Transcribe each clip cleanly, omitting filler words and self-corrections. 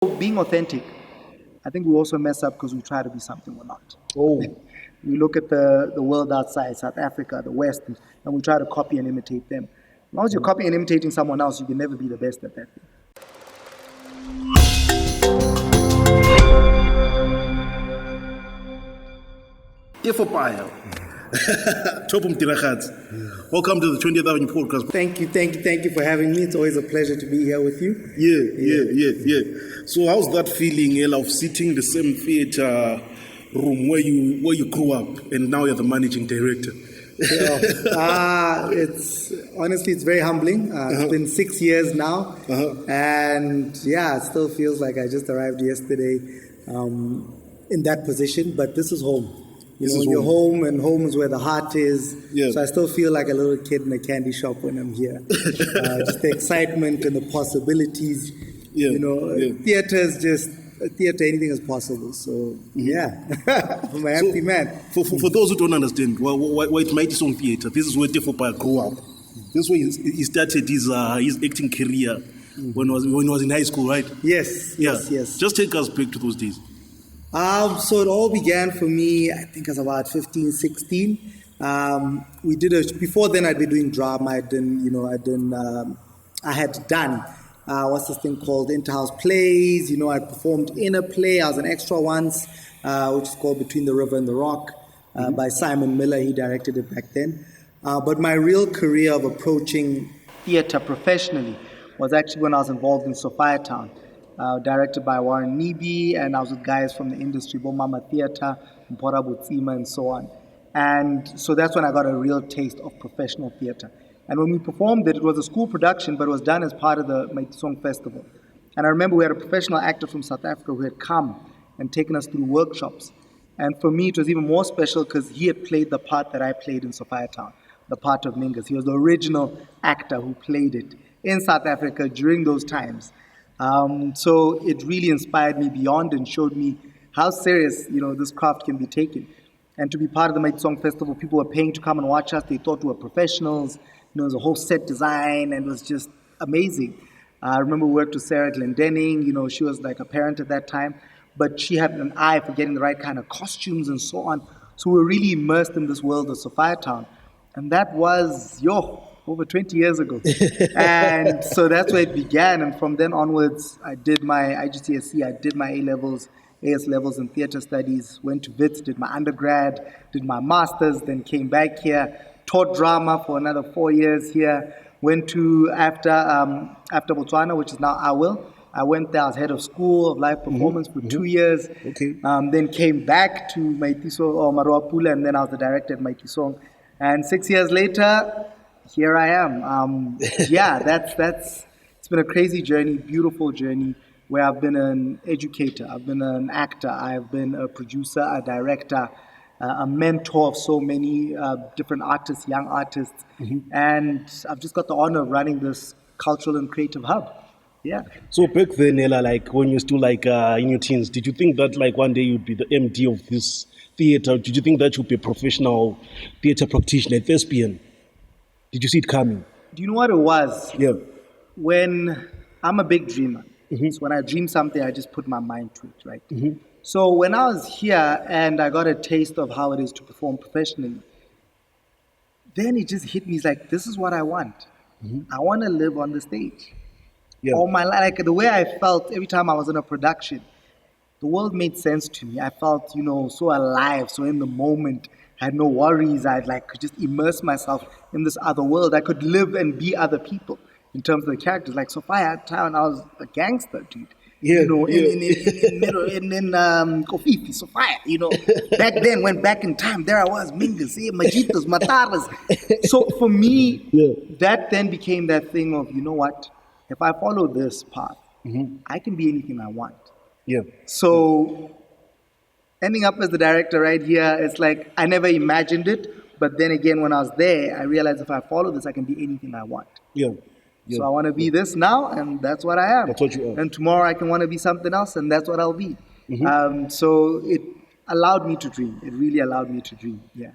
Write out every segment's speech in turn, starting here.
being authentic, I think we also mess up because we try to be something we're not. Oh, We look at the world outside, South Africa, the West, and we try to copy and imitate them. As long as you're copying and imitating someone else, you can never be the best at that thing. Tefo Paya. Topum Tirakhats. Welcome to the 20th Avenue podcast. Thank you for having me. It's always a pleasure to be here with you. Yeah. So how's that feeling, El, of sitting in the same theater room where you grew up and now you're the managing director? It's very humbling. It's been 6 years now, and it still feels like I just arrived yesterday in that position. But this is home. You're home, and home is where the heart is. Yeah. So I still feel like a little kid in a candy shop when I'm here. Just the excitement and the possibilities. Theater is just theater. Anything is possible. So I'm a happy man. For those who don't understand, why it's Maitisong Theatre, this is where Tefo Paya grew up. This is where he started his acting career when he was in high school, right? Yes. Just take us back to those days. So it all began for me, I think I was about 15, 16. Before then I'd been doing drama. I had done what's this thing called inter-house plays. I performed in a play. I was an extra once, which is called Between the River and the Rock, by Simon Miller. He directed it back then. But my real career of approaching theater professionally was actually when I was involved in Sophia Town. Directed by Warren Neebe, and I was with guys from the industry, Bomama Theatre, Mpora Butsima, and so on. And so that's when I got a real taste of professional theatre. And when we performed it was a school production, but it was done as part of the Maitisong Festival. And I remember we had a professional actor from South Africa who had come and taken us through workshops. And for me, it was even more special because he had played the part that I played in Sophia Town, the part of Mingus. He was the original actor who played it in South Africa during those times. So it really inspired me beyond and showed me how serious, this craft can be taken. And to be part of the Maitisong Festival, people were paying to come and watch us. They thought we were professionals. It was a whole set design, and it was just amazing. I remember we worked with Sarah Glendenning. She was like a parent at that time, but she had an eye for getting the right kind of costumes and so on. So we were really immersed in this world of Sophia Town. And that was, over 20 years ago. And so that's where it began. And from then onwards, I did my IGCSE, I did my A-levels, AS levels in theatre studies, went to WITS, did my undergrad, did my master's, then came back here, taught drama for another 4 years here, went to after Botswana, which is now I went there, I was head of school of live performance for 2 years. Okay. Then came back to Maitisong or Morwa Pula, and then I was the director at Maitisong. And 6 years later, here I am. It's been a crazy journey, beautiful journey, where I've been an educator, I've been an actor, I've been a producer, a director, a mentor of so many different artists, young artists, and I've just got the honor of running this cultural and creative hub. Yeah. So back then, Ella, like when you're still in your teens, did you think that one day you'd be the MD of this theater? Did you think that you'd be a professional theater practitioner, a thespian? Did you see it coming? Do you know what it was? Yeah. When I'm a big dreamer. So when I dream something, I just put my mind to it, right? So when I was here and I got a taste of how it is to perform professionally, then it just hit me. It's like, this is what I want. I want to live on the stage. Yeah. All my life, the way I felt every time I was in a production, the world made sense to me. I felt, so alive, so in the moment. I had no worries. Could just immerse myself in this other world. I could live and be other people in terms of the characters. Like Sophia Town, I was a gangster, dude. Yeah, In Kofifi, Sophia, back then, went back in time, there I was, Mingus, Majitos, Mataras. So for me, that then became that thing of, you know what, if I follow this path, I can be anything I want. Yeah. So ending up as the director right here, it's like I never imagined it. But then again, when I was there, I realized if I follow this, I can be anything I want. Yeah. So I want to be this now, and that's what I am. That's what you are. And tomorrow I can want to be something else, and that's what I'll be. So it allowed me to dream. It really allowed me to dream. Yeah.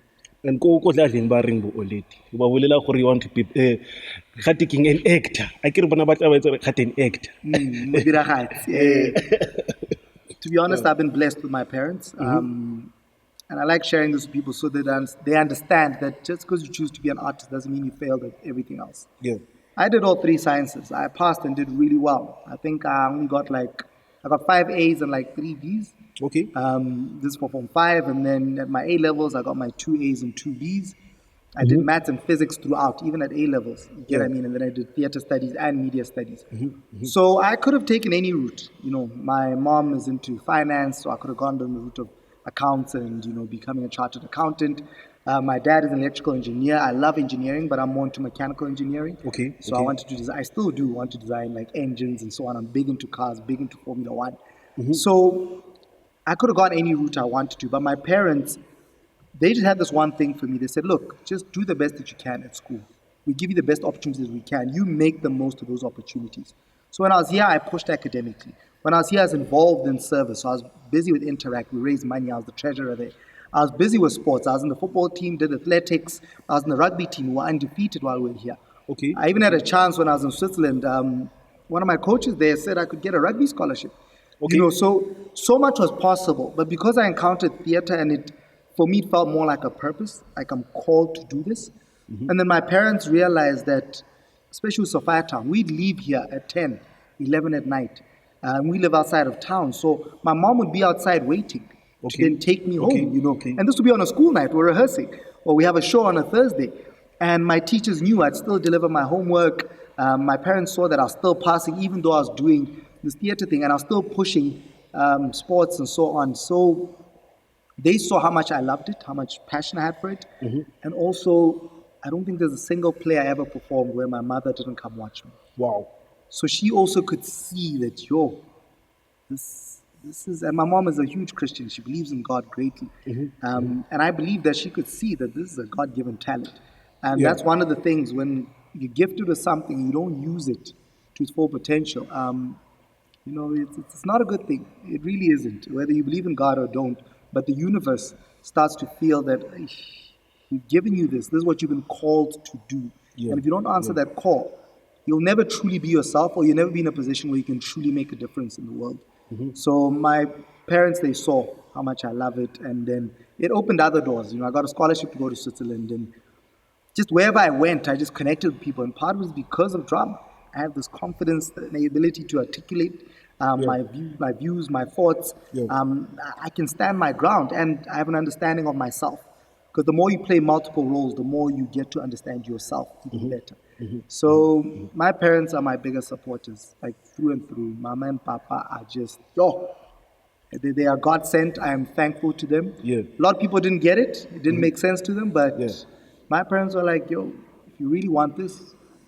And ko dlaleng ba reng bo already ba bolela gore you want to be gate king an actor a ke re bona ba tla ba etsa gate an actor. Modiragatsi, to be honest, I've been blessed with my parents. And I like sharing this with people so that they understand that just because you choose to be an artist doesn't mean you failed at everything else. Yeah. I did all three sciences. I passed and did really well. I think I only got I got 5 A's and 3 B's. Okay. This for Form 5. And then at my A levels, I got my 2 A's and 2 B's. I did maths and physics throughout, even at A levels. You get what I mean? And then I did theater studies and media studies. So I could have taken any route. My mom is into finance, so I could have gone down the route of accounts and becoming a chartered accountant. My dad is an electrical engineer. I love engineering, but I'm more into mechanical engineering. Okay. So I wanted to design. I still do want to design engines and so on. I'm big into cars, big into Formula One. So I could have gone any route I wanted to, but my parents, they just had this one thing for me. They said, look, just do the best that you can at school. We give you the best opportunities we can. You make the most of those opportunities. So when I was here, I pushed academically. When I was here, I was involved in service. So I was busy with Interact. We raised money. I was the treasurer there. I was busy with sports. I was in the football team, did athletics. I was in the rugby team. We were undefeated while we were here. Okay. I even had a chance when I was in Switzerland. One of my coaches there said I could get a rugby scholarship. Okay. So much was possible. But because I encountered theater and for me, it felt more like a purpose, like I'm called to do this. And then my parents realized that, especially with Sophia Town, we'd leave here at 10, 11 at night. And we live outside of town. So my mom would be outside waiting to then take me home, Okay. And this would be on a school night. We're rehearsing. Or we have a show on a Thursday. And my teachers knew I'd still deliver my homework. My parents saw that I was still passing, even though I was doing this theater thing. And I was still pushing sports and so on. So they saw how much I loved it, how much passion I had for it. And also, I don't think there's a single play I ever performed where my mother didn't come watch me. Wow. So she also could see that, this is, and my mom is a huge Christian. She believes in God greatly. And I believe that she could see that this is a God-given talent. And that's one of the things, when you're gifted with something, you don't use it to its full potential. It's not a good thing. It really isn't, whether you believe in God or don't. But the universe starts to feel that we've given you this. This is what you've been called to do. Yeah. And if you don't answer that call, you'll never truly be yourself, or you'll never be in a position where you can truly make a difference in the world. So my parents, they saw how much I love it. And then it opened other doors. I got a scholarship to go to Switzerland. And just wherever I went, I just connected with people. And part of it was because of drama. I have this confidence and the ability to articulate my views, my thoughts. I can stand my ground, and I have an understanding of myself. Because the more you play multiple roles, the more you get to understand yourself even better. So my parents are my biggest supporters, through and through. Mama and Papa are just, they are God sent. I am thankful to them. Yeah. A lot of people didn't get it. It didn't make sense to them, but my parents were like, if you really want this,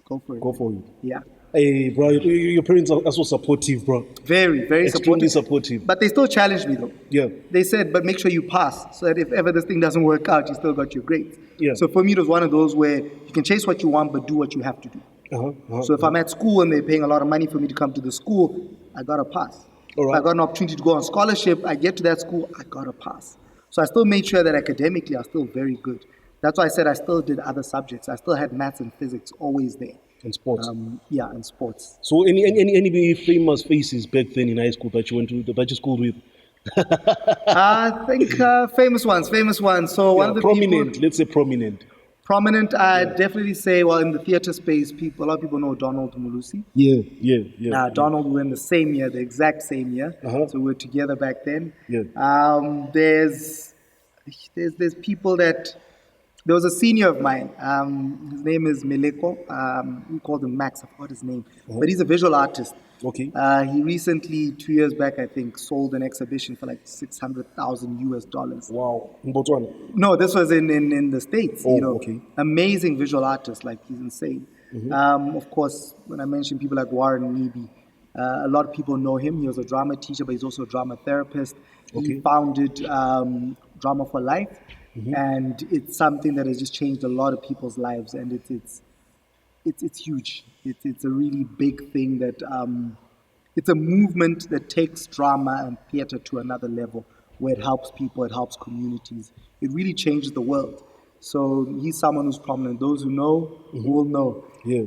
go for it. Go for it. Yeah. Hey, bro, your parents are so supportive, bro. Very, very Extremely supportive. supportive. But they still challenged me, though. Yeah. They said, but make sure you pass, so that if ever this thing doesn't work out, you still got your grades. Yeah. So for me, it was one of those where you can chase what you want, but do what you have to do. So if I'm at school and they're paying a lot of money for me to come to the school, I got to pass. All right. If I got an opportunity to go on scholarship, I get to that school, I got to pass. So I still made sure that academically I was still very good. That's why I said I still did other subjects. I still had maths and physics always there. And sports. And sports. So any famous faces back then in high school that you went to, that you schooled with? I think famous ones. So one of the prominent, people, let's say prominent. Prominent, I'd definitely say, in the theater space, a lot of people know Donald Mulusi. Yeah. Donald, we were in the same year, the exact same year. So we were together back then. Yeah. There's people that... There was a senior of mine. His name is Meleko. We called him Max. I forgot his name. But he's a visual artist. Okay. He recently, 2 years back, I think, sold an exhibition for $600,000. Wow. In Botswana? No, this was in the States. Okay. Amazing visual artist. He's insane. Of course, when I mention people like Warren Neebe, a lot of people know him. He was a drama teacher, but he's also a drama therapist. He founded Drama for Life. And it's something that has just changed a lot of people's lives, and it's huge. It's a really big thing that it's a movement that takes drama and theater to another level, where it helps people, it helps communities. It really changes the world. So he's someone who's prominent. Those who know will know. Yeah,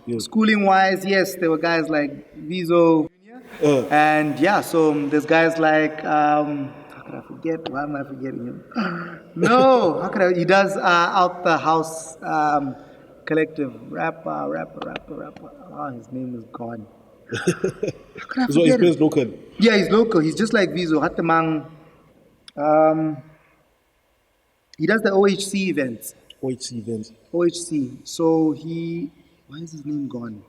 yeah. Schooling wise, yes, there were guys like Vizo, Uh, and yeah, so there's guys like how could I forget? Why am I forgetting him? No, how could I? He does out the house collective rapper. Oh, his name is gone. How could I so his forget him? best local. Yeah, he's local. He's just like Vizo. Hatemang. Um, he does the OHC events. Which events? OHC. So he, why is his name gone?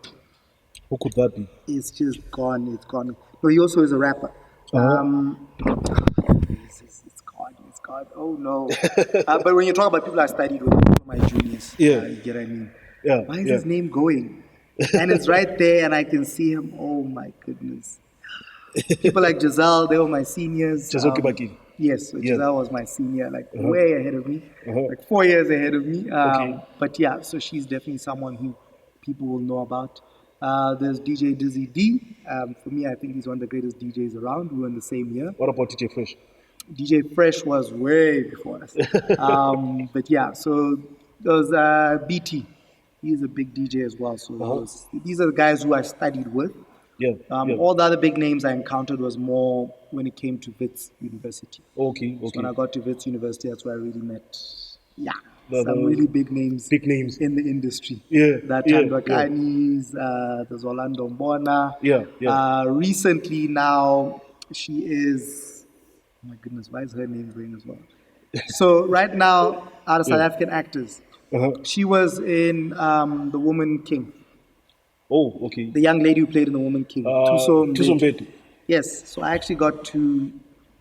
Who could that be? It's just gone. It's gone. No, he also is a rapper. It's gone. It's gone. Oh no. But when you talk about people I studied with, my juniors, Yeah. you get what I mean. Yeah. Why is yeah. his name going? And it's right there, and I can see him. Oh my goodness. People like Giselle, they were my seniors. Giselle Kibaki. Yes, so Yeah. Giselle was my senior, like way ahead of me, like 4 years ahead of me. Okay. But yeah, so she's definitely someone who people will know about. There's DJ Dizzy D. For me, I think he's one of the greatest DJs around. We were in the same year. What about DJ Fresh? DJ Fresh was way before us. But yeah, so there's BT. He's a big DJ as well. So these are the guys who I studied with. Yeah. yeah. All the other big names I encountered was more when it came to Wits University. Okay. So when I got to Wits University, that's where I really met, The- some really big names. Big names. In the industry. Yeah, That yeah, time, Kanis, there's Orlando Mbona. Yeah. Recently now, she is, oh my goodness, why is her name going as well? So right now, out of South African actors, she was in The Woman King. Oh, okay. The young lady who played in The Woman King. Thuso Thuso Mbeki. Mbeki. Yes, so I actually got to,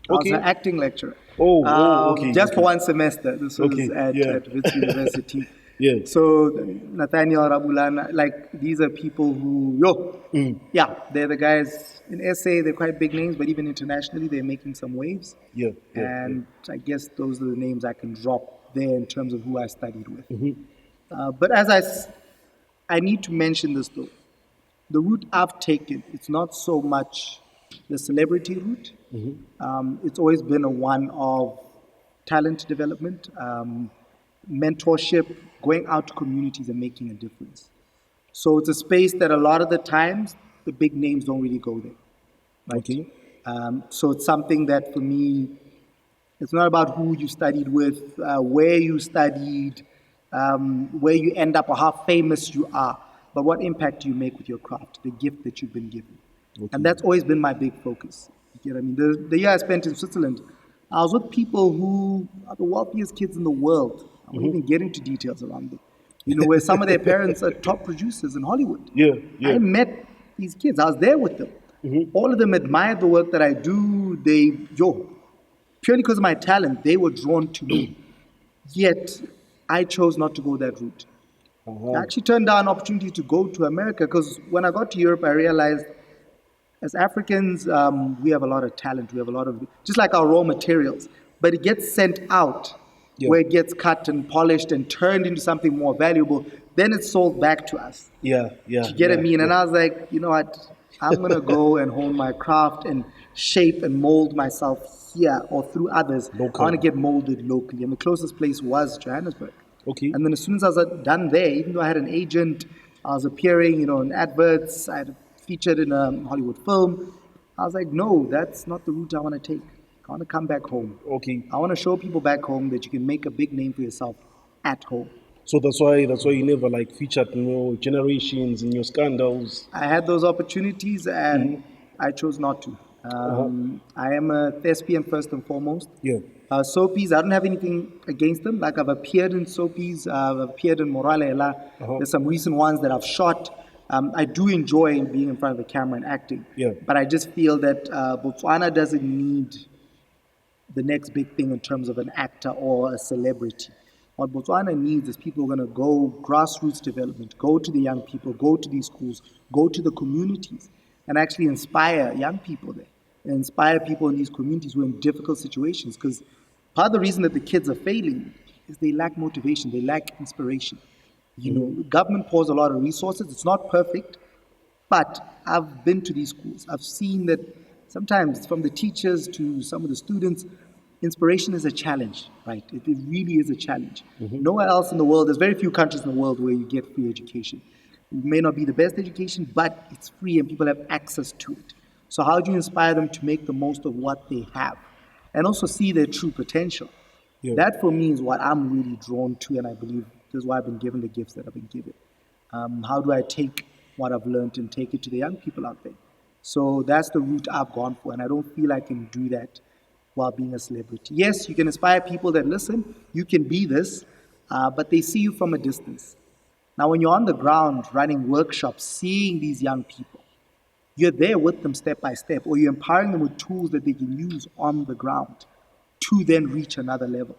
I was Okay. her acting lecturer. Okay. Just okay. for one semester. This was Okay, at yeah. Wits University. Yeah. So Nathaniel Rabulana, like these are people who, they're the guys in SA, they're quite big names, but even internationally, they're making some waves. Yeah. And I guess those are the names I can drop there in terms of who I studied with. But as I need to mention this though. The route I've taken, it's not so much the celebrity route. It's always been a one of talent development, mentorship, going out to communities and making a difference. So it's a space that a lot of the times the big names don't really go there. Right? Okay. So it's something that for me, it's not about who you studied with, where you studied, where you end up or how famous you are, but what impact do you make with your craft, the gift that you've been given. And that's always been my big focus. You get what I mean? The year I spent in Switzerland, I was with people who are the wealthiest kids in the world. I won't even get into details around them. You know, where some of their parents are top producers in Hollywood. Yeah. I met these kids. I was there with them. All of them admired the work that I do. Purely because of my talent, they were drawn to me. Yet, I chose not to go that route. I actually turned down opportunities to go to America because when I got to Europe, I realized as Africans, we have a lot of talent. We have a lot of, just like our raw materials, but it gets sent out where it gets cut and polished and turned into something more valuable. Then it's sold back to us. Yeah. You get what I mean? And I was like, you know what? I'm going to go and hone my craft and shape and mold myself here or through others. Local. I want to get molded locally. And the closest place was Johannesburg. Okay. And then as soon as I was done there, even though I had an agent, I was appearing, in adverts, I had featured in a Hollywood film. I was like, no, that's not the route I want to take. I want to come back home. Okay. I want to show people back home that you can make a big name for yourself at home. So that's why you never featured generations in your scandals. I had those opportunities and I chose not to. I am a thespian first and foremost. Yeah. Soapies, I don't have anything against them. Like I've appeared in soapies, I've appeared in Morwa. There's some recent ones that I've shot. I do enjoy being in front of the camera and acting. Yeah. But I just feel that Botswana doesn't need the next big thing in terms of an actor or a celebrity. What Botswana needs is people who are going to go grassroots development, go to the young people, go to these schools, go to the communities, and actually inspire young people there. And inspire people in these communities who are in difficult situations. Because part of the reason that the kids are failing is they lack motivation, they lack inspiration. Government pours a lot of resources. It's not perfect, but I've been to these schools. I've seen that sometimes from the teachers to some of the students, inspiration is a challenge, right? It really is a challenge. Nowhere else in the world, there's very few countries in the world where you get free education. It may not be the best education, but it's free and people have access to it. So how do you inspire them to make the most of what they have and also see their true potential? Yeah. That for me is what I'm really drawn to, and I believe this is why I've been given the gifts that I've been given. How do I take what I've learned and take it to the young people out there? So that's the route I've gone for, and I don't feel I can do that while being a celebrity. Yes, you can inspire people that listen, you can be this, but they see you from a distance. Now, when you're on the ground running workshops, seeing these young people, you're there with them step by step, or you're empowering them with tools that they can use on the ground to then reach another level.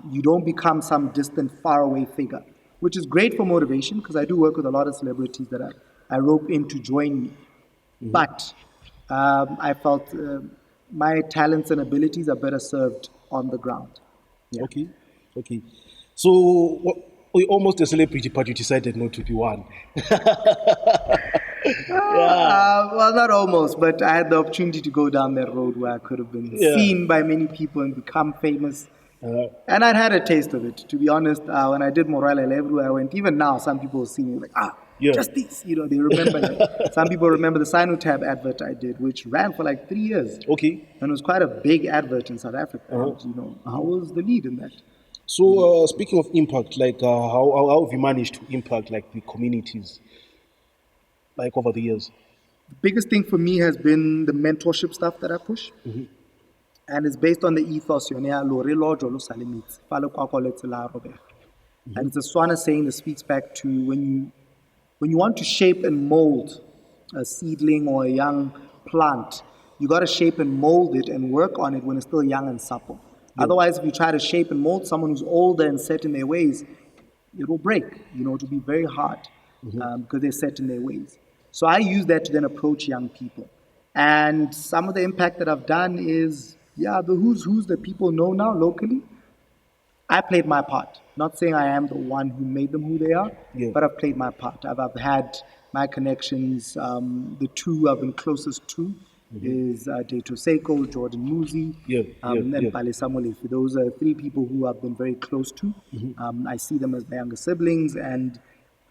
You don't become some distant, faraway figure, which is great for motivation because I do work with a lot of celebrities that I rope in to join me. But I felt my talents and abilities are better served on the ground. Yeah. Okay. So we're almost a celebrity, but you decided not to be one. Well, not almost, but I had the opportunity to go down that road where I could have been Yeah. seen by many people and become famous. Uh, And I'd had a taste of it, to be honest. When I did Morwa, everywhere I went, even now, some people see me like, Yeah. just this. They remember that. Some people remember the Sinotab advert I did, which ran for like 3 years. okay. And it was quite a big advert in South Africa. And, I was the lead in that. So speaking of impact, like how have you managed to impact like the communities, like over the years? The biggest thing for me has been the mentorship stuff that I push. And it's based on the ethos, and it's a Swana saying that speaks back to when you want to shape and mold a seedling or a young plant, you got to shape and mold it and work on it when it's still young and supple. Otherwise, if you try to shape and mold someone who's older and set in their ways, it will break. It will be very hard because they're set in their ways. So I use that to then approach young people. And some of the impact that I've done is, the who's that people know now locally. I played my part. Not saying I am the one who made them who they are, Yeah. but I've played my part. I've had my connections. The two I've been closest to is Dato Seiko, Jordan Muzi, and Palesa Molefe. Those are 3 people who I've been very close to. I see them as my younger siblings, and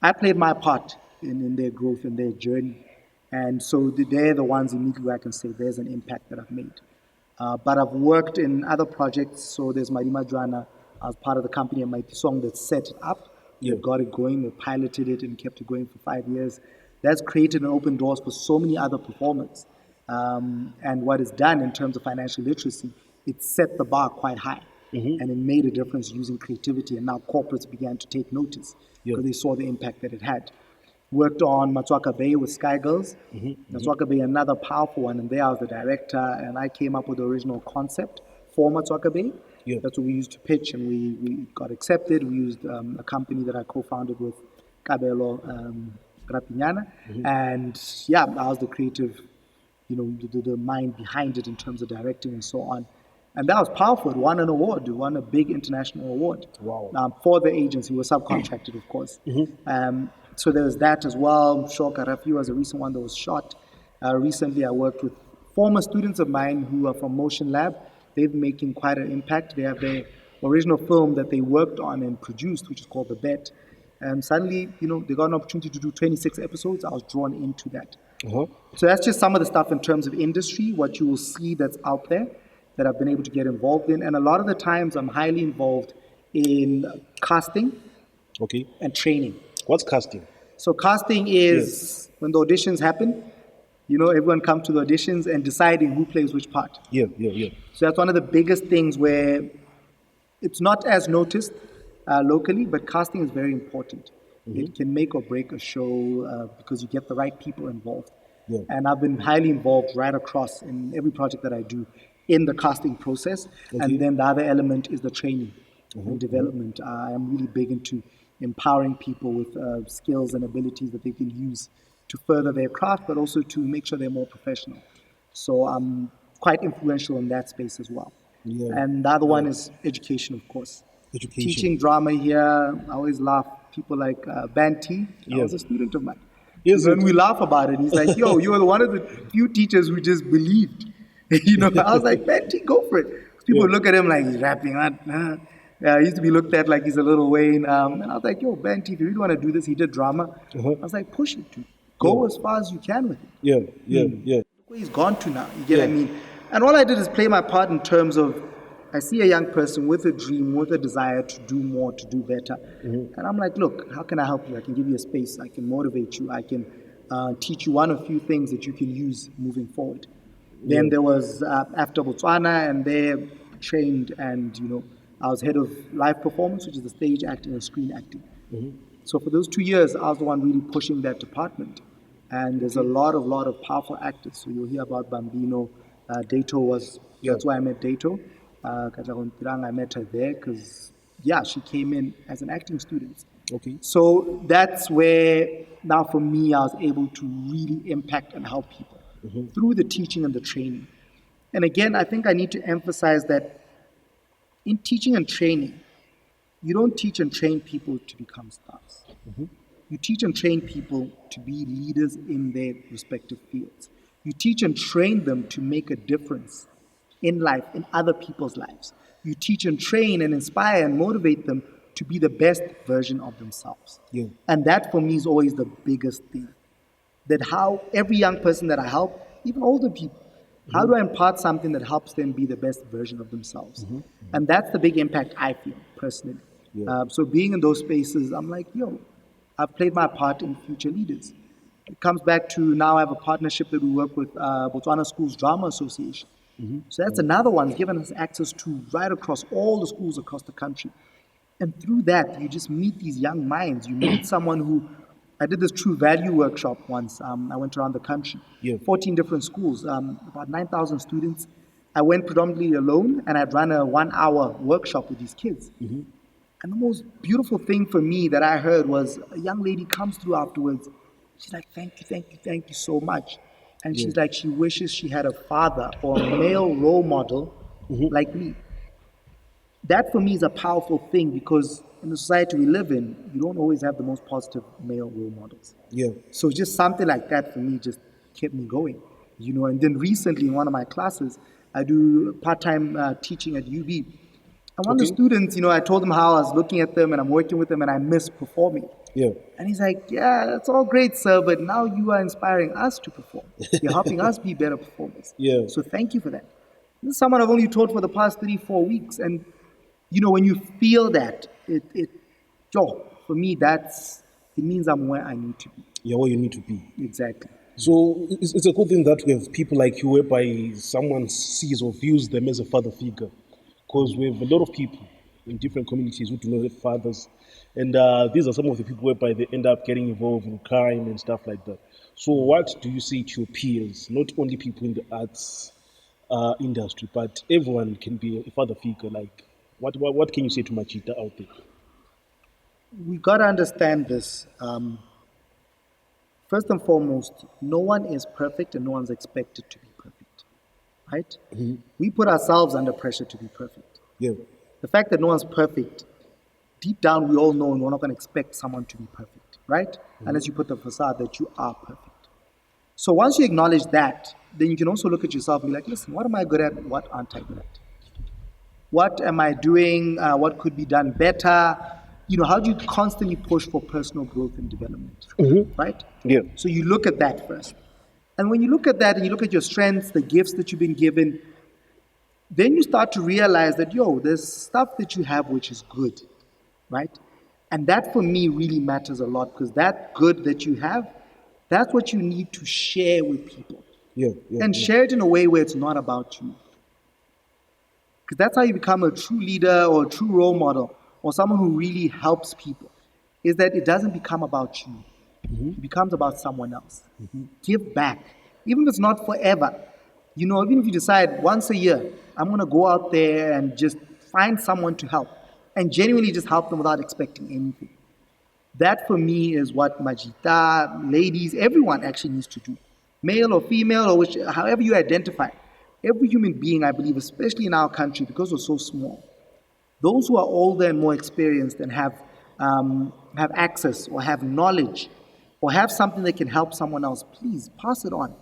I played my part in their growth and their journey. And so they're the ones immediately where I can say there's an impact that I've made. But I've worked in other projects. So there's Marima Joanna. I was part of the company at Maitisong that set it up. Yeah. They got it going, they piloted it and kept it going for 5 years. That's created and opened doors for so many other performers. And what it's done in terms of financial literacy, it set the bar quite high. And it made a difference using creativity. And now corporates began to take notice because they saw the impact that it had. Worked on Matsuaka Bay with Sky Girls. Matsuaka Bay, another powerful one, and there I was the director, and I came up with the original concept for Matsuaka Bay. Yeah. That's what we used to pitch, and we got accepted. We used a company that I co-founded with Kabelo Rapinyana, and I was the creative, the mind behind it in terms of directing and so on. And that was powerful. It won an award. It won a big international award. Wow. For the agency. We were subcontracted, of course. So there was that as well. Shoka Rafi was a recent one that was shot. Recently, I worked with former students of mine who are from Motion Lab. They've making quite an impact. They have their original film that they worked on and produced, which is called The Bet. And suddenly, they got an opportunity to do 26 episodes. I was drawn into that. So that's just some of the stuff in terms of industry, what you will see that's out there that I've been able to get involved in. And a lot of the times I'm highly involved in casting and training. What's casting? So casting is when the auditions happen, everyone comes to the auditions and deciding who plays which part. Yeah. So that's one of the biggest things where it's not as noticed locally, but casting is very important. It can make or break a show because you get the right people involved. Yeah. And I've been highly involved right across in every project that I do in the casting process. And then the other element is the training and development. I am really big into empowering people with skills and abilities that they can use to further their craft, but also to make sure they're more professional. So I'm quite influential in that space as well. Yeah. And the other one is education, of course. Education. Teaching drama here, I always laugh. People like Banty, I was a student of mine. When we laugh about it, he's like, yo, you were one of the few teachers who just believed. I was like, Banty, go for it. People Yeah. look at him like he's rapping. Yeah, he used to be looked at like he's a little Wayne. And I was like, yo, Banty, if you really want to do this, he did drama. Uh-huh. I was like, push it, dude. Yeah. Go as far as you can with it. Yeah. Yeah. Yeah. Look where he's gone to now. You get what I Yeah. mean? And all I did is play my part in terms of I see a young person with a dream, with a desire to do more, to do better. And I'm like, look, how can I help you? I can give you a space. I can motivate you. I can teach you one or few things that you can use moving forward. Then there was after Botswana, and there trained, and I was head of live performance, which is the stage acting and screen acting. So for those 2 years, I was the one really pushing that department. And there's a lot of powerful actors. So you'll hear about Bambino. Dato was, that's why I met Dato. Katlego Ntirang, I met her there because, yeah, she came in as an acting student. Okay. So that's where, now for me, I was able to really impact and help people through the teaching and the training. And again, I think I need to emphasize that in teaching and training, you don't teach and train people to become stars. You teach and train people to be leaders in their respective fields. You teach and train them to make a difference in life, in other people's lives. You teach and train and inspire and motivate them to be the best version of themselves. Yeah. And that for me is always the biggest thing. That how every young person that I help, even older people, how do I impart something that helps them be the best version of themselves? And that's the big impact I feel personally. So being in those spaces, I'm like, yo, I've played my part in future leaders. It comes back to now I have a partnership that we work with Botswana Schools Drama Association. So that's another one, given us access to right across all the schools across the country. And through that, you just meet these young minds. You meet someone who, I did this true value workshop once. I went around the country, 14 different schools, about 9,000 students. I went predominantly alone, and I'd run a 1-hour workshop with these kids. And the most beautiful thing for me that I heard was a young lady comes through afterwards. She's like, thank you so much. And she's like, she wishes she had a father or a male role model like me. That for me is a powerful thing because in the society we live in, you don't always have the most positive male role models. Yeah. So just something like that for me just kept me going, And then recently in one of my classes, I do part-time teaching at UB. And one of the students, I told him how I was looking at them and I'm working with them and I miss performing. Yeah. And he's like, yeah, that's all great, sir, but now you are inspiring us to perform. You're helping us be better performers. Yeah. So thank you for that. This is someone I've only taught for the past 3-4 weeks. And, when you feel that, for me, it means I'm where I need to be. Yeah, where you need to be. Exactly. So it's a good thing that we have people like you whereby someone sees or views them as a father figure. Because we have a lot of people in different communities who do not have fathers. And these are some of the people whereby they end up getting involved in crime and stuff like that. So what do you say to your peers, not only people in the arts industry, but everyone can be a father figure? Like, what can you say to Machita out there? We got to understand this. First and foremost, no one is perfect and no one's expected to be perfect, right? We put ourselves under pressure to be perfect. Yeah. The fact that no one's perfect, deep down we all know and we're not going to expect someone to be perfect, right? Unless you put the facade that you are perfect. So once you acknowledge that, then you can also look at yourself and be like, listen, what am I good at? What aren't I good at? What am I doing? What could be done better? How do you constantly push for personal growth and development, right? Yeah. So you look at that first. And when you look at that and you look at your strengths, the gifts that you've been given, then you start to realize that, there's stuff that you have which is good, right? And that for me really matters a lot because that good that you have, that's what you need to share with people. Yeah. And share it in a way where it's not about you. Because that's how you become a true leader or a true role model or someone who really helps people, is that it doesn't become about you. It becomes about someone else. Give back. Even if it's not forever. Even if you decide once a year, I'm going to go out there and just find someone to help and genuinely just help them without expecting anything. That for me is what Majita, ladies, everyone actually needs to do. Male or female or however you identify. Every human being, I believe, especially in our country, because we're so small, those who are older and more experienced and have access or have knowledge or have something that can help someone else, please pass it on.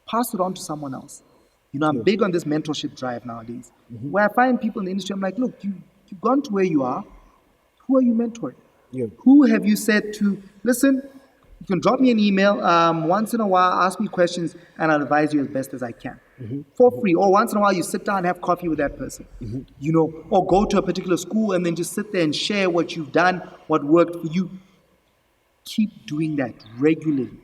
Pass it on to someone else. You know, I'm big on this mentorship drive nowadays, where I find people in the industry, I'm like, look, you've gone to where you are. Who are you mentoring? Yeah. Who have you said to, listen, you can drop me an email once in a while, ask me questions, and I'll advise you as best as I can for free. Or once in a while, you sit down and have coffee with that person, you know, or go to a particular school and then just sit there and share what you've done, what worked for you. Keep doing that regularly.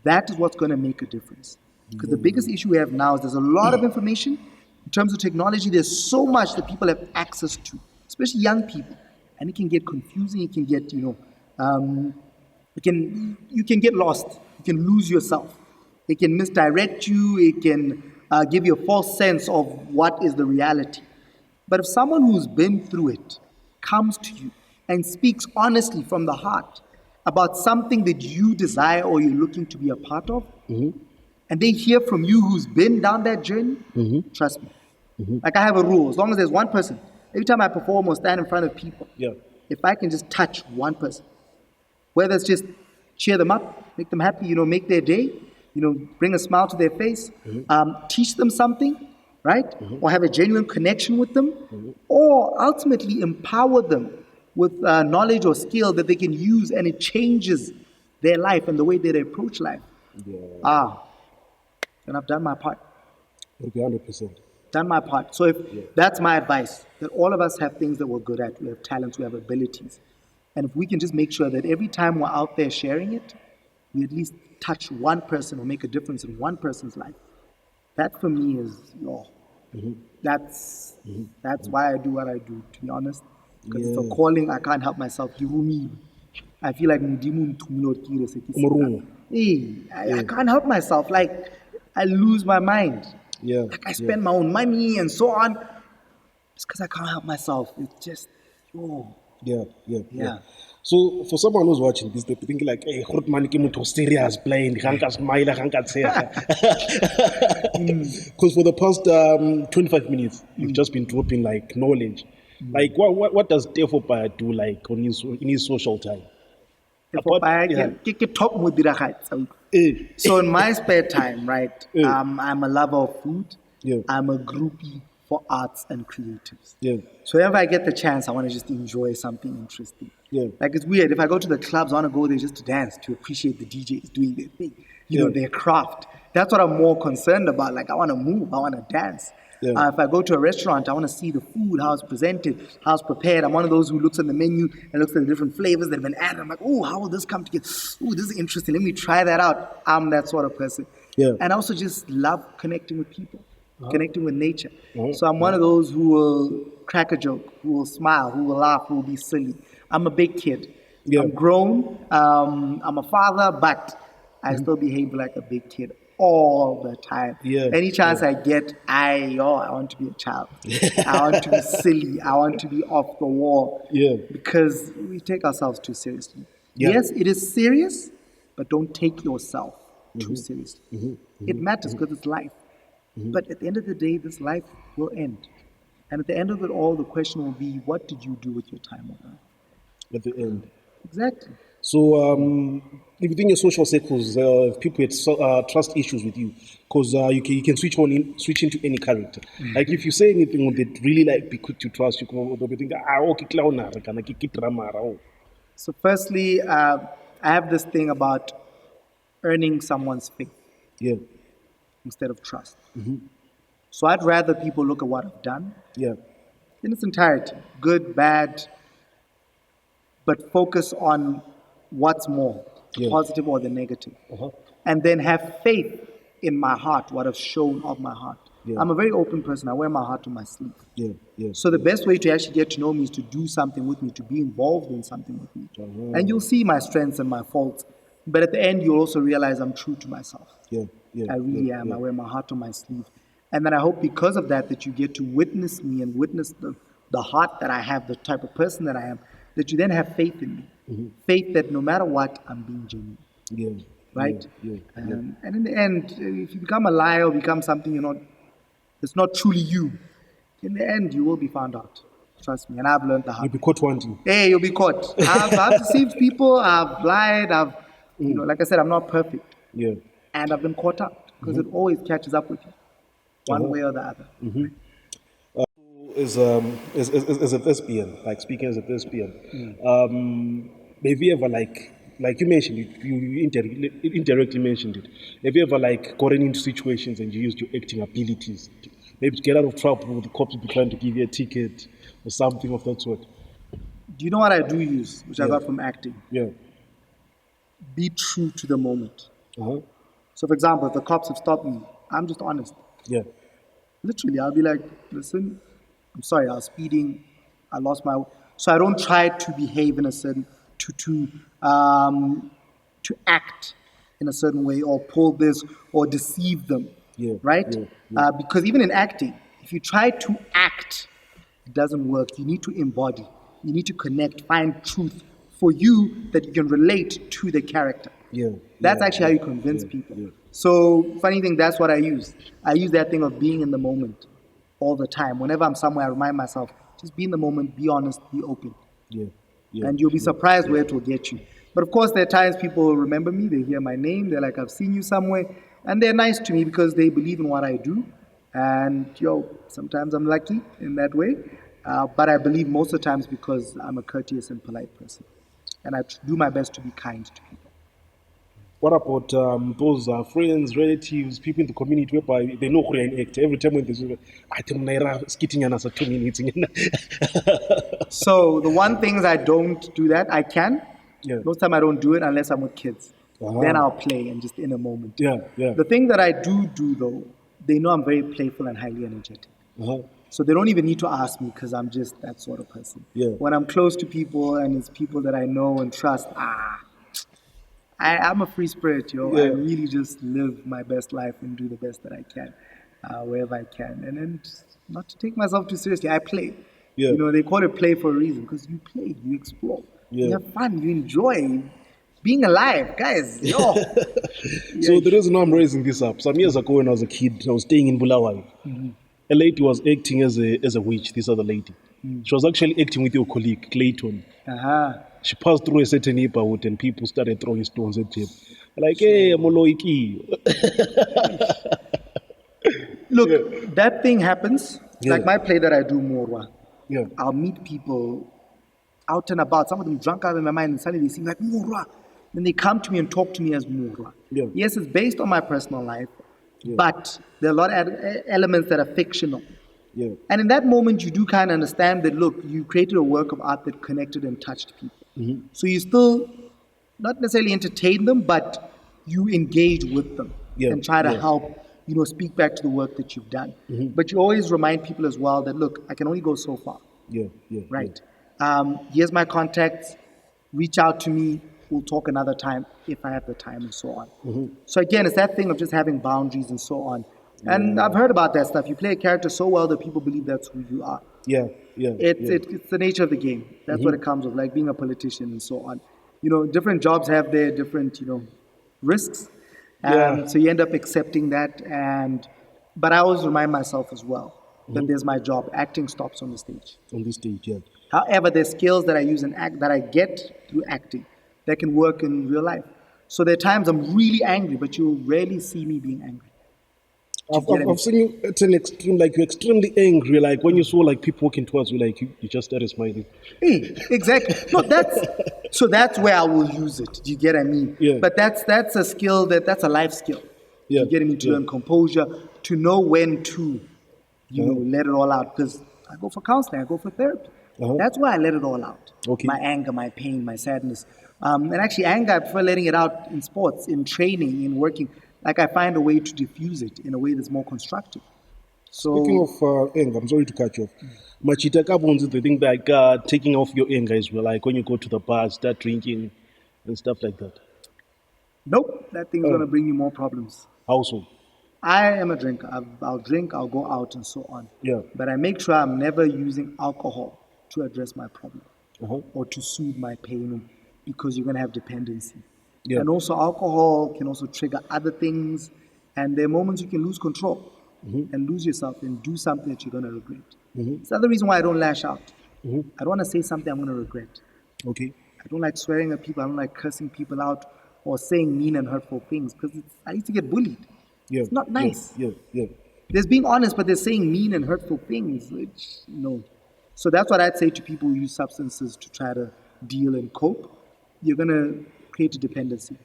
That is what's going to make a difference. Because the biggest issue we have now is there's a lot of information. In terms of technology, there's so much that people have access to, especially young people. And it can get confusing. It can get, you know, you can get lost. You can lose yourself. It can misdirect you. It can give you a false sense of what is the reality. But if someone who's been through it comes to you and speaks honestly from the heart about something that you desire or you're looking to be a part of, and they hear from you who's been down that journey, trust me. Like I have a rule, as long as there's one person, every time I perform or stand in front of people, if I can just touch one person, whether it's just cheer them up, make them happy, you know, make their day, you know, bring a smile to their face, teach them something, right? Or have a genuine connection with them, or ultimately empower them with knowledge or skill that they can use and it changes their life and the way they approach life. And I've done my part. Okay, 100%. Done my part. So if that's my advice, that all of us have things that we're good at. We have talents, we have abilities. And if we can just make sure that every time we're out there sharing it, we at least touch one person or make a difference in one person's life. That for me is, that's why I do what I do, to be honest. Because it's a calling, I can't help myself. I feel like I can't help myself. Like, I lose my mind. Like, I spend my own money and so on. It's because I can't help myself. It's just, Yeah. So for someone who's watching this, they're thinking like, hey, Grootman ke motho serious playing, because for the past 25 minutes, you've just been dropping like knowledge. Like, what does Tefo Paya do like in his social time? Top So in my spare time, right, I'm a lover of food. I'm a groupie for arts and creatives. So whenever I get the chance, I want to just enjoy something interesting. Like, it's weird. If I go to the clubs, I want to go there just to dance, to appreciate the DJs doing their thing, you know, their craft. That's what I'm more concerned about. Like, I want to move, I want to dance. If I go to a restaurant, I want to see the food, how it's presented, how it's prepared. I'm one of those who looks at the menu and looks at the different flavors that have been added. I'm like, oh, how will this come together? Oh, this is interesting. Let me try that out. I'm that sort of person. And I also just love connecting with people, connecting with nature. So I'm one of those who will crack a joke, who will smile, who will laugh, who will be silly. I'm a big kid. I'm grown. I'm a father, but I still behave like a big kid all the time. Any chance I get, I want to be a child. I want to be silly. I want to be off the wall. Because we take ourselves too seriously. Yes, it is serious, but don't take yourself too seriously. It matters because it's life. But at the end of the day, this life will end. And at the end of it all, the question will be, what did you do with your time on earth? At the end. Exactly. So, within your social circles, people with trust issues with you, because you can switch into any character. Like, if you say anything that really like be quick to trust, you can be thinking, okay, clown, drama. So, firstly, I have this thing about earning someone's faith instead of trust. So, I'd rather people look at what I've done in its entirety, good, bad, but focus on what's more, the positive or the negative. And then have faith in my heart, what I've shown of my heart. I'm a very open person. I wear my heart on my sleeve. So the best way to actually get to know me is to do something with me, to be involved in something with me. And you'll see my strengths and my faults. But at the end, you'll also realize I'm true to myself. I really am. I wear my heart on my sleeve. And then I hope because of that, that you get to witness me and witness the heart that I have, the type of person that I am, that you then have faith in me. Faith that no matter what, I'm being genuine. Right? And in the end, if you become a liar or become something it's not truly you, in the end, you will be found out. Trust me. And I've learned the hard way. You'll be caught wanting. Hey, you'll be caught. I've deceived people. I've lied. Like I said, I'm not perfect. And I've been caught up because it always catches up with you. one way or the other. As a thespian, like speaking as a thespian, have you ever like you mentioned it, you indirectly mentioned it. Have you ever like gotten into situations and you used your acting abilities, maybe to get out of trouble with the cops be trying to give you a ticket or something of that sort? Do you know what I do use, which I Yeah. got from acting? Yeah. Be true to the moment. Uh-huh. So, for example, if the cops have stopped me, I'm just honest. Yeah. Literally, I'll be like, listen, I'm sorry, I was speeding, I lost my. So I don't try to behave in a certain, to act in a certain way or pull this or deceive them, Yeah, right? yeah, yeah. Because even in acting, if you try to act, it doesn't work. You need to embody. You need to connect, find truth for you that you can relate to the character. Yeah. That's yeah, actually how yeah, you convince yeah, people. Yeah. So, funny thing, that's what I use. I use that thing of being in the moment all the time. Whenever I'm somewhere, I remind myself, just be in the moment, be honest, be open. Yeah. Yeah. And you'll be yeah, surprised yeah. where it will get you. But of course, there are times people remember me, they hear my name, they're like, I've seen you somewhere. And they're nice to me because they believe in what I do. And, sometimes I'm lucky in that way. But I believe most of the times because I'm a courteous and polite person. And I do my best to be kind to people. What about those friends, relatives, people in the community whereby they know who you're an actor? Every time when they say, I think Naira skitting and as a 2 minutes. So the one thing is I don't do that. I can. Yeah. Most time I don't do it unless I'm with kids. Uh-huh. Then I'll play and just in a moment. Yeah, yeah. The thing that I do though, they know I'm very playful and highly energetic. Uh-huh. So they don't even need to ask me because I'm just that sort of person. Yeah. When I'm close to people and it's people that I know and trust, I'm a free spirit, yo. I Yeah. really just live my best life and do the best that I can, wherever I can. And then not to take myself too seriously, I play. Yeah. They call it play for a reason because you play, you explore, Yeah. you have fun, you enjoy being alive, guys. Yo. So the reason why I'm raising this up, some years ago when I was a kid, I was staying in Bulawayo. A lady was acting as a witch, this other lady. She was actually acting with your colleague, Clayton. Uh-huh. She passed through a certain neighborhood and people started throwing stones at him. Like, hey, Moloiki. Look, that thing happens. Yeah. Like my play that I do, Morwa. Yeah. I'll meet people out and about. Some of them drunk out of their mind, and suddenly they seem like Morwa. Then they come to me and talk to me as Morwa. Yeah. Yes, it's based on my personal life, Yeah. but there are a lot of elements that are fictional. Yeah. And in that moment, you do kind of understand that, look, you created a work of art that connected and touched people. Mm-hmm. So you still not necessarily entertain them, but you engage with them Yeah, and try to yeah. help, speak back to the work that you've done. Mm-hmm. But you always remind people as well that, look, I can only go so far, Yeah. Yeah. right? Here's my contacts. Reach out to me. We'll talk another time if I have the time and so on. Mm-hmm. So again, it's that thing of just having boundaries and so on. And I've heard about that stuff. You play a character so well that people believe that's who you are. Yeah. Yeah. It's the nature of the game. That's what it comes with, like being a politician and so on. Different jobs have their different, risks. Yeah. So you end up accepting that. But I always remind myself as well that there's my job. Acting stops on the stage. On this stage, yeah. However, there's skills that I use in act that I get through acting that can work in real life. So there are times I'm really angry, but you'll rarely see me being angry. I've seen you at an extreme, like you're extremely angry. Like when you saw like people walking towards you, like you just started smiling. Exactly. No, that's where I will use it. Do you get what I mean? Yeah. But that's a skill that's a life skill. Yeah. You get me to learn composure, to know when to, let it all out. Because I go for counseling, I go for therapy. Uh-huh. That's why I let it all out. Okay. My anger, my pain, my sadness. And actually, anger, I prefer letting it out in sports, in training, in working. Like I find a way to diffuse it in a way that's more constructive. So, Speaking of anger, I'm sorry to cut you off. Machita Kabons, they think like taking off your anger as well, like when you go to the bar, start drinking and stuff like that. nope, that thing's going to bring you more problems. How so? I am a drinker. I'll drink, I'll go out and so on. Yeah. But I make sure I'm never using alcohol to address my problem Uh-huh. or to soothe my pain because you're going to have dependency. Yeah. And also alcohol can also trigger other things. And there are moments you can lose control and lose yourself and do something that you're going to regret. It's the other reason why I don't lash out. I don't want to say something I'm going to regret. Okay. I don't like swearing at people. I don't like cursing people out or saying mean and hurtful things because I used to get bullied. Yeah. It's not nice. Yeah. Yeah. There's being honest, but they're saying mean and hurtful things, which, no. So that's what I'd say to people who use substances to try to deal and cope. You're going to create a dependency.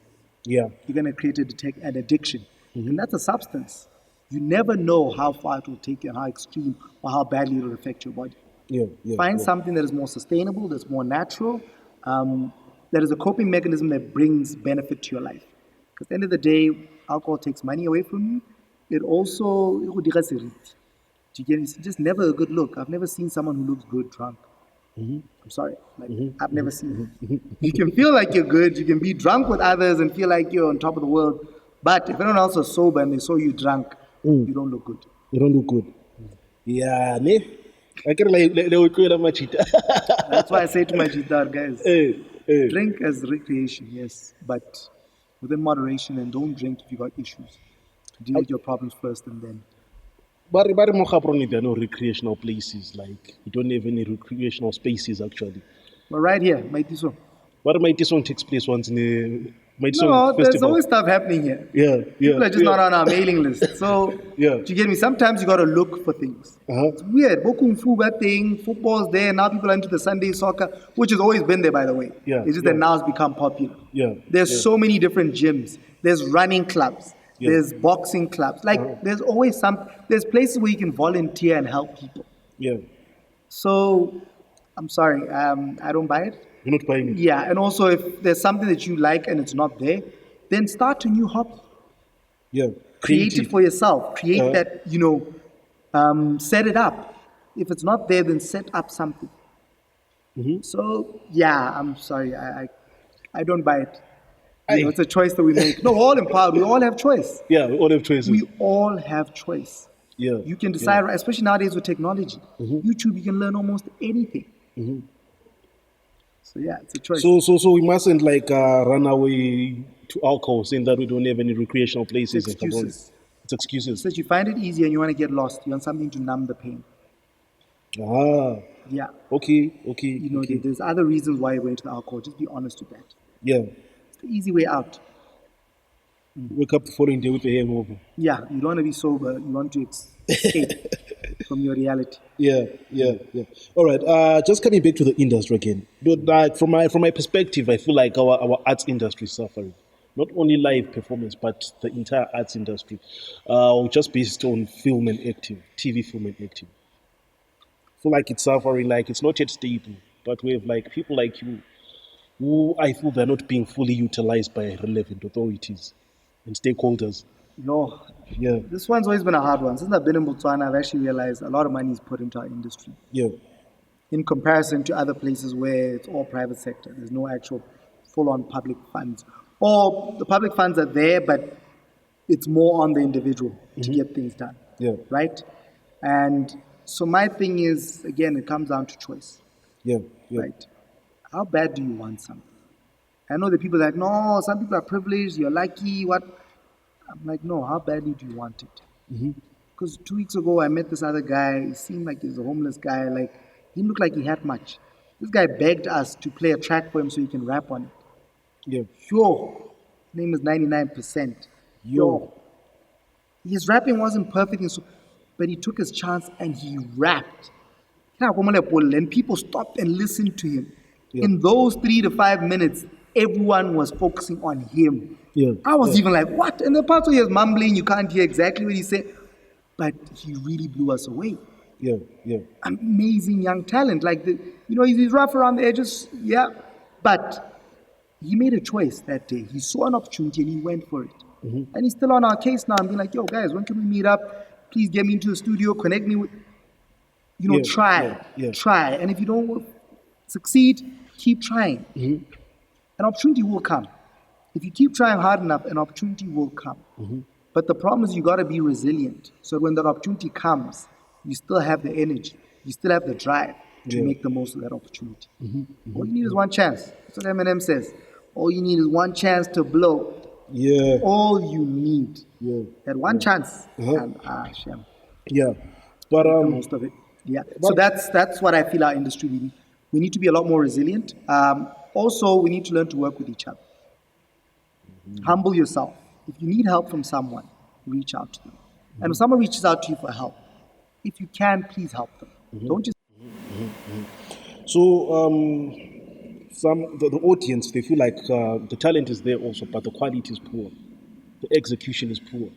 Yeah. You're going to create an addiction. And that's a substance. You never know how far it will take you, how extreme or how badly it will affect your body. Yeah. Yeah. Find yeah. something that is more sustainable, that's more natural, that is a coping mechanism that brings benefit to your life. Because at the end of the day, alcohol takes money away from you. It also, it's just never a good look. I've never seen someone who looks good drunk. I'm sorry. Like, I've never seen it. You can feel like you're good. You can be drunk with others and feel like you're on top of the world. But if anyone else is sober and they saw you drunk, you don't look good. You don't look good. Yeah, ne? I can like machita. That's why I say to my jitar guys, Hey. drink as recreation, yes, but within moderation, and don't drink if you got issues. Deal with your problems first and then. But there are no recreational places. Like we don't have any recreational spaces actually. But right here, Maitisong. But Maitisong takes place once in a Maitisong No, festival. there's always stuff happening here. Yeah. People are just not on our mailing list. So, Yeah. do you get me? Sometimes you got to look for things. It's weird. Bokum Fuba thing, football's there. Now people are into the Sunday soccer, which has always been there, by the way. Yeah, It's just yeah. that now it's become popular. Yeah, There's yeah. so many different gyms. There's running clubs. Yeah. There's boxing clubs. Like, there's always there's places where you can volunteer and help people. Yeah. So, I'm sorry, I don't buy it. You're not buying it. Yeah, and also if there's something that you like and it's not there, then start a new hobby. Yeah. Create it for yourself. Create that, set it up. If it's not there, then set up something. So, yeah, I'm sorry, I don't buy it. It's a choice that we make. No, we're all empowered. We all have choice. Yeah, we all have choices. We all have choice. Yeah. You can decide, especially nowadays with technology. YouTube, you can learn almost anything. So yeah, it's a choice. So we mustn't like run away to alcohol, saying that we don't have any recreational places. It's excuses. It's excuses. So that you find it easy and you want to get lost. You want something to numb the pain. Yeah. Okay. There's other reasons why you're going to the alcohol. Just be honest with that. Yeah. It's the easy way out. Wake up the following day with the hangover. Yeah, you don't want to be sober. You want to escape from your reality. Yeah. All right. Just coming back to the industry again. But like from my perspective, I feel like our arts industry is suffering. Not only live performance, but the entire arts industry, just based on film and acting, TV film and acting. I feel like it's suffering. Like it's not yet stable. But we have like people like you, who I feel they're not being fully utilized by relevant authorities and stakeholders. No, Yeah. this one's always been a hard one. Since I've been in Botswana, I've actually realized a lot of money is put into our industry Yeah. in comparison to other places where it's all private sector. There's no actual full-on public funds. Or the public funds are there, but it's more on the individual to get things done. Yeah. Right? And so my thing is, again, it comes down to choice. Yeah. Right? How bad do you want something? I know that people are like, no, some people are privileged, you're lucky, what? I'm like, no, how badly do you want it? Because 2 weeks ago, I met this other guy. He seemed like he was a homeless guy. Like, he didn't look like he had much. This guy begged us to play a track for him so he can rap on it. Yeah. Yo, his name is 99%. Yo. His rapping wasn't perfect, but he took his chance and he rapped. And people stopped and listened to him. Yeah. In those 3 to 5 minutes, everyone was focusing on him. Yeah. I was even like, what? And the part where he was mumbling, you can't hear exactly what he said. But he really blew us away. Yeah. Amazing young talent. Like, he's rough around the edges, yeah. But he made a choice that day. He saw an opportunity and he went for it. And he's still on our case now. I'm being like, yo, guys, when can we meet up? Please get me into the studio, connect me with, try. Try. And if you don't succeed, keep trying. An opportunity will come. If you keep trying hard enough, an opportunity will come. But the problem is you got to be resilient. So when that opportunity comes, you still have the energy. You still have the drive to make the most of that opportunity. All you need is one chance. That's what Eminem says. All you need is one chance to blow. Yeah. All you need. Yeah. That one chance. And shame. Yeah. But The most of it. Yeah. So that's what I feel our industry needs. We need to be a lot more resilient. Also, we need to learn to work with each other. Humble yourself. If you need help from someone, reach out to them. And if someone reaches out to you for help, if you can, please help them. Don't just So the audience, they feel like the talent is there also, but the quality is poor. The execution is poor.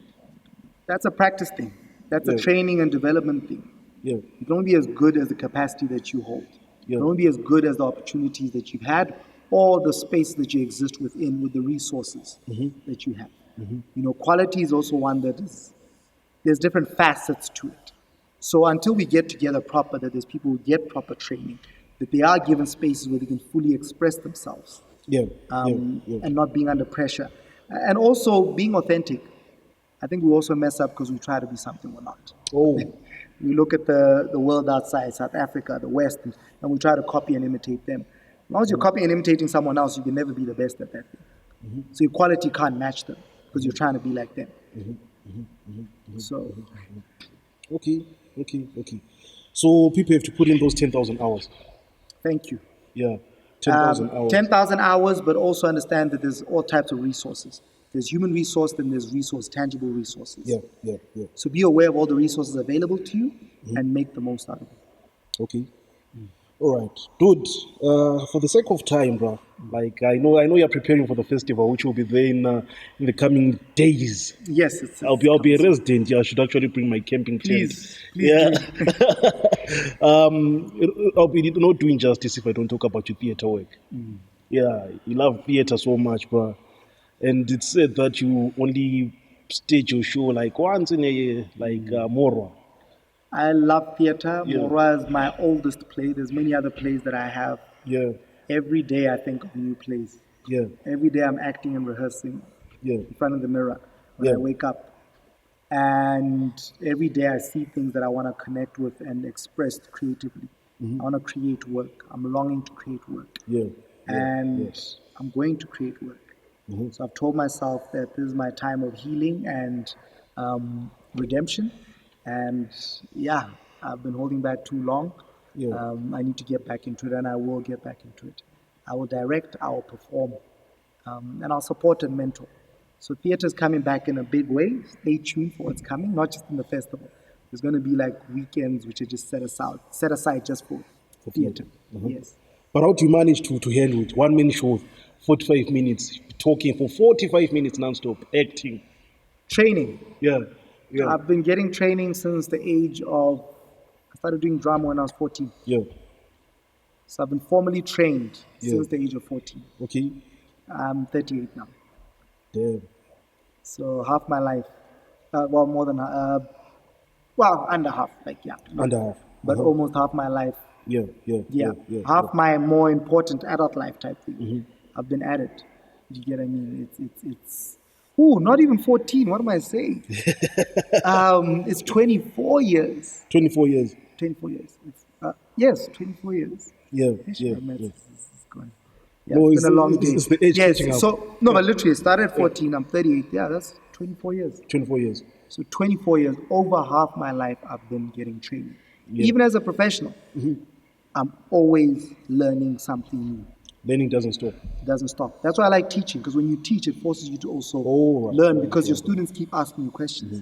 That's a practice thing. That's a Yeah. training and development thing. Yeah. You can only be as good as the capacity that you hold. You Yeah. can only be as good as the opportunities that you've had or the space that you exist within with the resources that you have. Quality is also one that there's different facets to it. So until we get together proper, that there's people who get proper training, that they are given spaces where they can fully express themselves Yeah. Yeah. and not being under pressure. And also being authentic. I think we also mess up because we try to be something we're not. Oh. We look at the world outside, South Africa, the West, and we try to copy and imitate them. As long as you're copying and imitating someone else, you can never be the best at that thing. So your quality can't match them because you're trying to be like them. So Okay. So people have to put in those 10,000 hours. thank you. Yeah. 10,000 hours. 10,000 hours, but also understand that there's all types of resources. There's human resource, then there's tangible resources. Yeah. So be aware of all the resources available to you and make the most out of it. Okay. All right, dude. For the sake of time, bro. Like I know you're preparing for the festival, which will be there in the coming days. Yes, I'll be a resident. Yeah, I should actually bring my camping tent. Please Yeah. do. I'll be not doing justice if I don't talk about your theater work. Yeah, you love theater so much, bro. And it's said that you only stage your show like once in a year, like Morwa. I love theater. Yeah. Morwa is my oldest play. There's many other plays that I have. Yeah, Every day I think of new plays. yeah, Every day I'm acting and rehearsing yeah, in front of the mirror when Yeah. I wake up. And every day I see things that I want to connect with and express creatively. I want to create work. I'm longing to create work. yeah. And yes. I'm going to create work. So I've told myself that this is my time of healing and redemption. And yeah, I've been holding back too long. Yeah. I need to get back into it, and I will get back into it. I will direct, I will perform, and I'll support and mentor. So theater's coming back in a big way. Stay tuned for what's coming, not just in the festival. There's going to be like weekends which are just set aside just for theater. Yes. But how do you manage to handle it? 1 minute show, 45 minutes, talking for 45 minutes non-stop, acting. Training. Yeah, yeah, I've been getting training since the age of, I started doing drama when I was 14. yeah. So I've been formally trained Yeah. since the age of 14. Okay. I'm 38 now. Damn. So half my life, well, more than, well, under half, like, yeah. Under half. But almost half my life, Yeah. yeah. Half my more important adult life type thing. I've been at it. You get what I mean? It's not even 14. What am I saying? It's 24 years. 24 years. 24 years. Yes, 24 years. Yeah, Ish, yeah, my maths yeah. is going. Yeah, No, it's been a long day. it's the age catching Yes, up. so, no, but literally, I started at 14, I'm 38. Yeah, that's 24 years. 24 years. So 24 years, over half my life, I've been getting training. Yeah. Even as a professional, I'm always learning something new. Learning doesn't stop. It doesn't stop. That's why I like teaching, because when you teach, it forces you to also Right, learn, right, because your students keep asking you questions.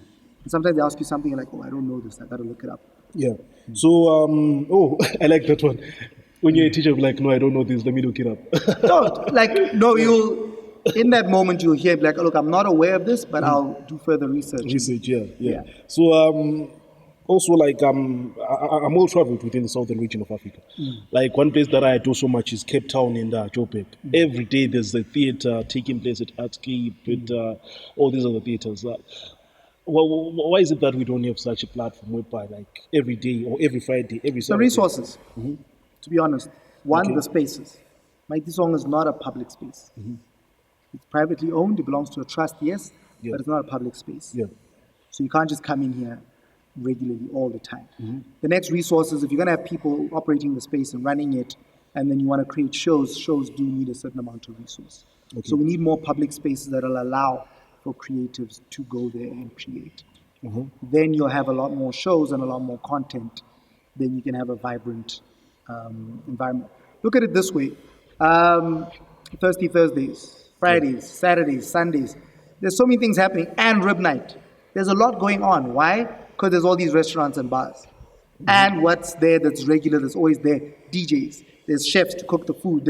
And sometimes they ask you something, you're like, oh, I don't know this, I gotta look it up. Yeah. So, I like that one. When you're a teacher, you're like, no, I don't know this, let me look it up. No, you'll, in that moment, you'll hear, like, oh, look, I'm not aware of this, but I'll do further research. Research, yeah. Yeah. So, also, like, I'm well traveled within the southern region of Africa. Like, one place that I do so much is Cape Town and Joburg. Every day there's a theater taking place at Artscape, with all these other theaters. Why is it that we don't have such a platform whereby, like, every day or every Friday, every The Saturday? resources, to be honest. One, Okay. the spaces. Maitisong is not a public space. It's privately owned, it belongs to a trust, yes, Yeah. but it's not a public space. Yeah. So you can't just come in here regularly all the time. The next resource is if you're going to have people operating the space and running it, and then you want to create shows do need a certain amount of resource. So we need more public spaces that will allow for creatives to go there and create. Then you'll have a lot more shows and a lot more content. Then you can have a vibrant environment. Look at it this way. Thursdays, Fridays, Saturdays, Sundays. There's so many things happening, and rib night. There's a lot going on. Why? Because there's all these restaurants and bars. And what's there that's regular, that's always there? DJs. There's chefs to cook the food.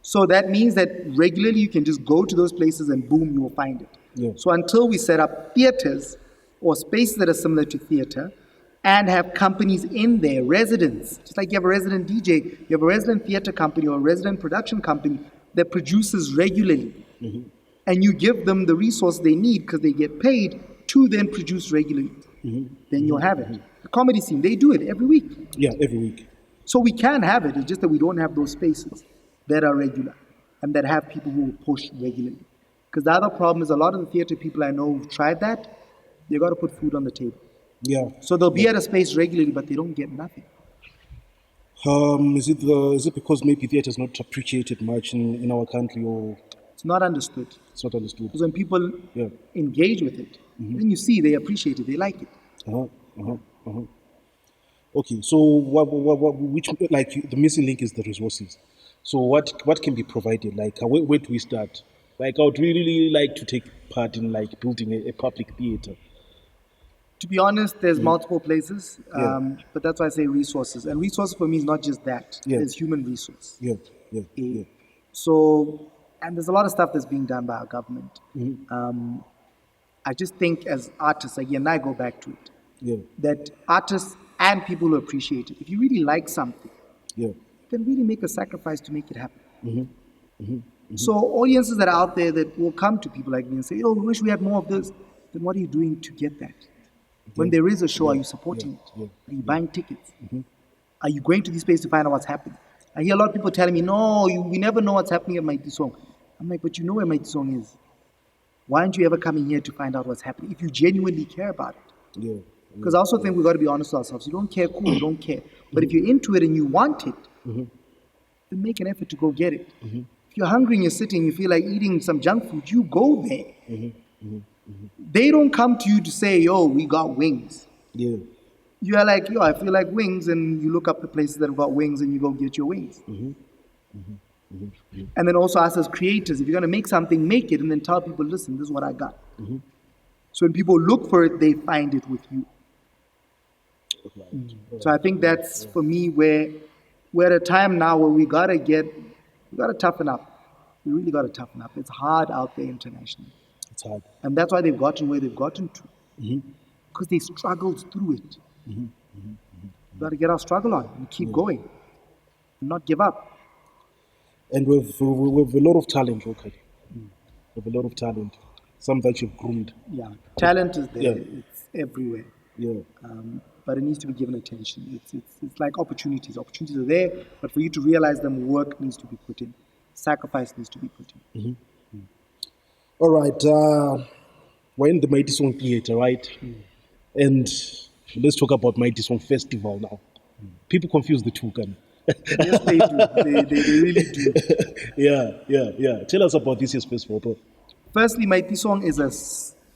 So that means that regularly you can just go to those places and boom, you will find it. Yeah. So until we set up theaters or spaces that are similar to theater and have companies in there, residents, just like you have a resident DJ, you have a resident theater company or a resident production company that produces regularly. And you give them the resource they need because they get paid to then produce regularly. Then you'll have it. The comedy scene, they do it every week. Yeah, every week. So we can have it. It's just that we don't have those spaces that are regular and that have people who will push regularly. Because the other problem is a lot of the theater people I know who've tried that, they got to put food on the table. Yeah. So they'll be at a space regularly, but they don't get nothing. Is it because maybe theatre is not appreciated much in our country, or It's not understood. it's not understood? Because when people Yeah. engage with it, then you see they appreciate it, they like it. Okay, so which, like, the missing link is the resources. So what can be provided? Like, where do we start? Like, I would really like to take part in like building a public theater. To be honest, there's multiple places, Yeah. but that's why I say resources. And resources for me is not just that. Yeah. It's human resource. Yeah. So, and there's a lot of stuff that's being done by our government. I just think as artists, again, I go back to it, Yeah. that artists and people who appreciate it, if you really like something, Yeah. you can really make a sacrifice to make it happen. So audiences that are out there that will come to people like me and say, oh, we wish we had more of this, then what are you doing to get that? When there is a show, are you supporting it? Yeah. Are you buying tickets? Are you going to this place to find out what's happening? I hear a lot of people telling me, no, we never know what's happening at Maitisong. I'm like, but you know where Maitisong is. Why aren't you ever coming here to find out what's happening if you genuinely care about it? Yeah. Because I also think we've got to be honest with ourselves. You don't care, cool, you don't care. But if you're into it and you want it, then make an effort to go get it. If you're hungry and you're sitting, you feel like eating some junk food, you go there. They don't come to you to say, yo, we got wings. Yeah. You are like, yo, I feel like wings, and you look up the places that have got wings and you go get your wings. And then also us as creators, if you're going to make something, make it, and then tell people, listen, this is what I got. So when people look for it, they find it with you. So I think that's, for me, where we're at a time now where we got to toughen up. We really got to toughen up. It's hard out there internationally. It's hard. And that's why they've gotten where they've gotten to. Because they struggled through it. We've got to get our struggle on and keep going. And not give up. And we've a lot of talent locally. We have a lot of talent. Some that you've groomed. Yeah. Talent is there. Yeah. It's everywhere. Yeah. But it needs to be given attention. It's like opportunities. Opportunities are there, but for you to realize them, work needs to be put in. Sacrifice needs to be put in. All right. We're in the Maitisong Theatre, right? And let's talk about Maitisong Festival now. People confuse the two, can Yes, they do. They really do. Yeah. Tell us about this year's festival, bro. Firstly, Maitisong is a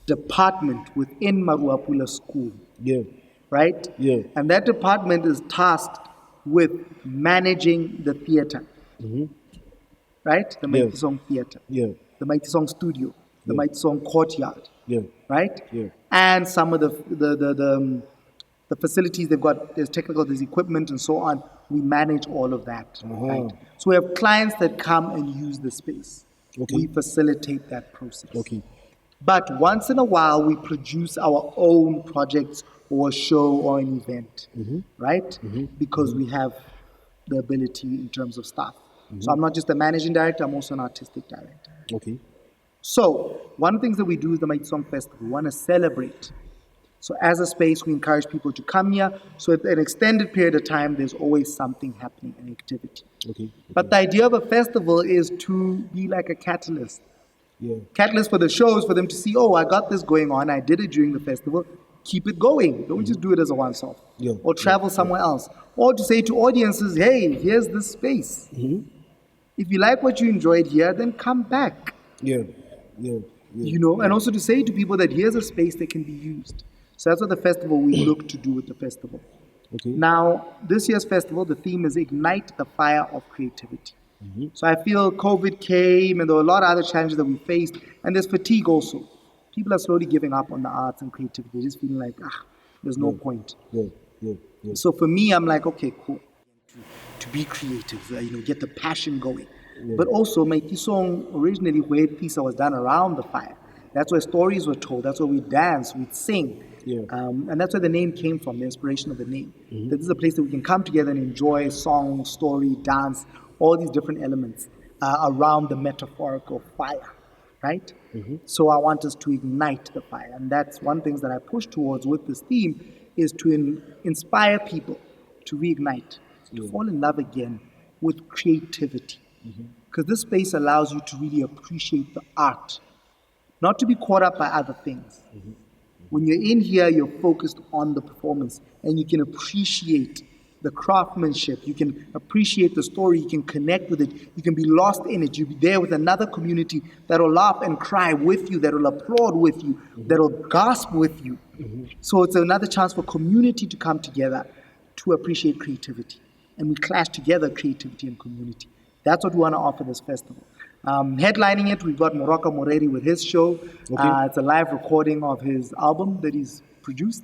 department within Morwa School, Yeah. right? Yeah. And that department is tasked with managing the theater, right? The Yeah. Maitisong Theater, Yeah. the Maitisong Studio, the Maitisong Courtyard, Yeah. right? Yeah. And some of the facilities they've got, there's technical, there's equipment and so on. We manage all of that, right? So we have clients that come and use the space. Okay. We facilitate that process. Okay. But once in a while, we produce our own projects or a show or an event, right? Because we have the ability in terms of staff. So I'm not just a managing director, I'm also an artistic director. Okay. So one of the things that we do is the Maitisong Festival. We want to celebrate. So as a space, we encourage people to come here. So at an extended period of time, there's always something happening, an activity. Okay. But the idea of a festival is to be like a catalyst. Yeah. Catalyst for the shows, for them to see, oh, I got this going on. I did it during the festival. Keep it going. Don't just do it as a once-off. Yeah. Or travel somewhere else. Or to say to audiences, hey, here's this space. If you like what you enjoyed here, then come back. Yeah. You know, and also to say to people that here's a space that can be used. So that's what the festival we look to do with the festival. Okay. Now, this year's festival, the theme is Ignite the Fire of Creativity. So I feel COVID came and there were a lot of other challenges that we faced, and there's fatigue also. people are slowly giving up on the arts and creativity. They're just feeling like, there's no point. Yeah. So for me, I'm like, okay, cool. To be creative, get the passion going. But also, Maitisong, originally, where Pisa was done around the fire. That's where stories were told. That's where we dance, we'd sing. Yeah. And that's where the name came from, the inspiration of the name. That this is a place that we can come together and enjoy song, story, dance, all these different elements around the metaphorical fire, right? So I want us to ignite the fire. And that's one thing that I push towards with this theme is to inspire people to reignite, to fall in love again with creativity. Because this space allows you to really appreciate the art, not to be caught up by other things. When you're in here, you're focused on the performance and you can appreciate the craftsmanship. You can appreciate the story. You can connect with it. You can be lost in it. You'll be there with another community that will laugh and cry with you, that will applaud with you, that will gasp with you. So it's another chance for community to come together to appreciate creativity. And we clash together creativity and community. That's what we want to offer this festival. Headlining it, we've got Morwa Moreri with his show. It's a live recording of his album that he's produced.